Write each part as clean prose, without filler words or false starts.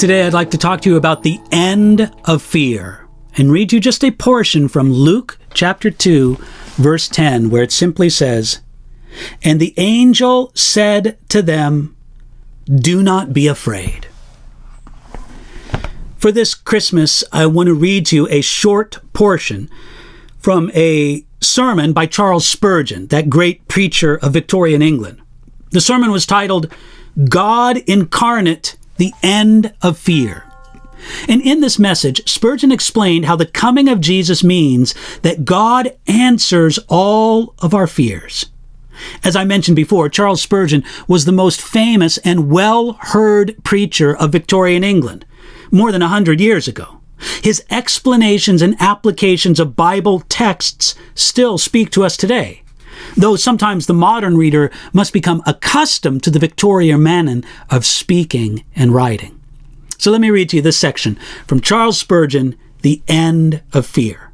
Today I'd like to talk to you about the end of fear and read you just a portion from Luke chapter 2, verse 10, where it simply says, "And the angel said to them, 'Do not be afraid.'" For this Christmas, I want to read to you a short portion from a sermon by Charles Spurgeon, that great preacher of Victorian England. The sermon was titled, "God Incarnate, the End of Fear." And in this message, Spurgeon explained how the coming of Jesus means that God answers all of our fears. As I mentioned before, Charles Spurgeon was the most famous and well-heard preacher of Victorian England, more than 100 years ago. His explanations and applications of Bible texts still speak to us today, though sometimes the modern reader must become accustomed to the Victorian manner of speaking and writing. So let me read to you this section from Charles Spurgeon, "The End of Fear."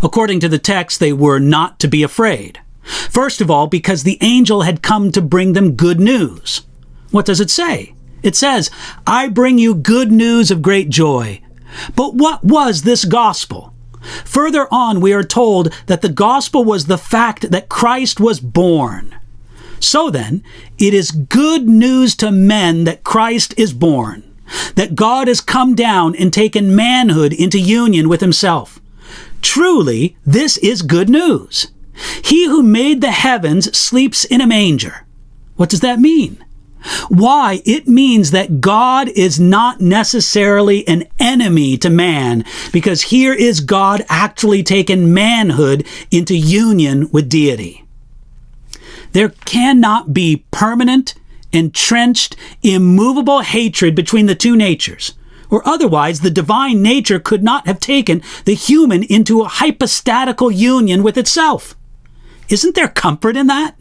According to the text, they were not to be afraid. First of all, because the angel had come to bring them good news. What does it say? It says, "I bring you good news of great joy." But what was this gospel? Further on, we are told that the gospel was the fact that Christ was born. So then, it is good news to men that Christ is born, that God has come down and taken manhood into union with himself. Truly, this is good news. He who made the heavens sleeps in a manger. What does that mean? Why, it means that God is not necessarily an enemy to man, because here is God actually taking manhood into union with deity. There cannot be permanent, entrenched, immovable hatred between the two natures, or otherwise the divine nature could not have taken the human into a hypostatical union with itself. Isn't there comfort in that?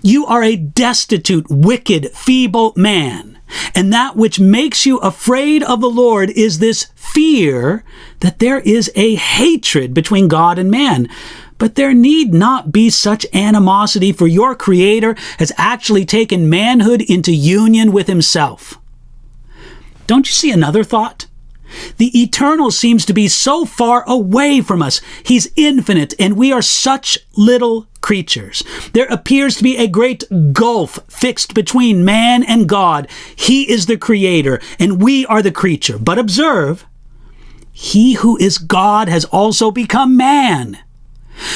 You are a destitute, wicked, feeble man, and that which makes you afraid of the Lord is this fear that there is a hatred between God and man. But there need not be such animosity, for your Creator has actually taken manhood into union with himself. Don't you see another thought? The eternal seems to be so far away from us. He's infinite, and we are such little creatures. There appears to be a great gulf fixed between man and God. He is the creator, and we are the creature. But observe, he who is God has also become man.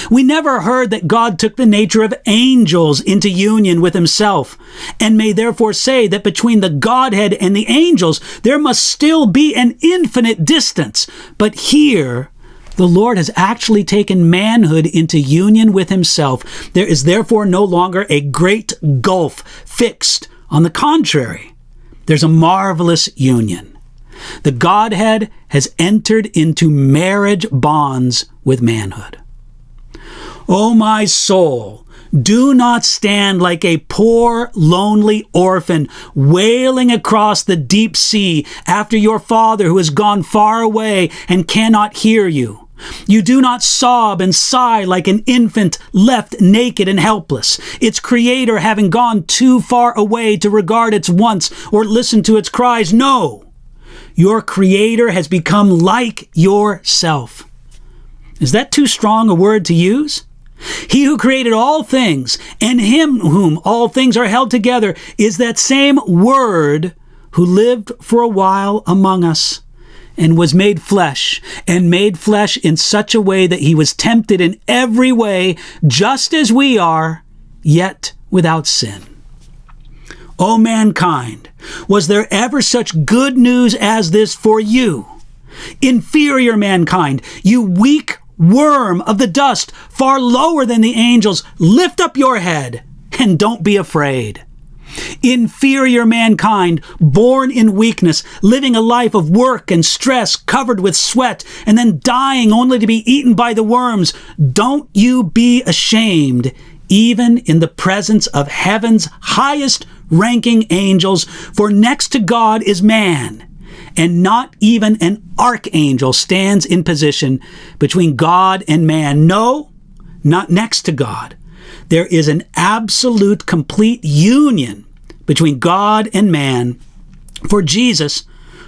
We never heard that God took the nature of angels into union with himself, and may therefore say that between the Godhead and the angels there must still be an infinite distance. But here, the Lord has actually taken manhood into union with himself. There is therefore no longer a great gulf fixed. On the contrary, there's a marvelous union. The Godhead has entered into marriage bonds with manhood. O my soul, do not stand like a poor, lonely orphan wailing across the deep sea after your father who has gone far away and cannot hear you. You do not sob and sigh like an infant left naked and helpless, its creator having gone too far away to regard its wants or listen to its cries. No, your creator has become like yourself. Is that too strong a word to use? He who created all things, and him whom all things are held together, is that same Word who lived for a while among us and was made flesh in such a way that he was tempted in every way, just as we are, yet without sin. O mankind, was there ever such good news as this for you? Inferior mankind, you weak worm of the dust, far lower than the angels, lift up your head and don't be afraid. Inferior mankind, born in weakness, living a life of work and stress, covered with sweat, and then dying only to be eaten by the worms, don't you be ashamed, even in the presence of heaven's highest ranking angels, for next to God is man, and not even an archangel stands in position between God and man. No, not next to God. There is an absolute, complete union between God and man For Jesus,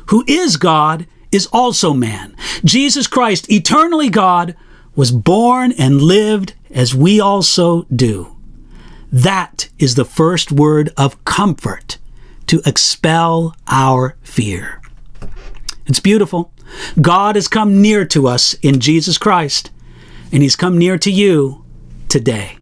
who is God, is also man. Jesus Christ, eternally God, was born and lived as we also do. That is the first word of comfort to expel our fear. It's beautiful. God has come near to us in Jesus Christ, and he's come near to you today.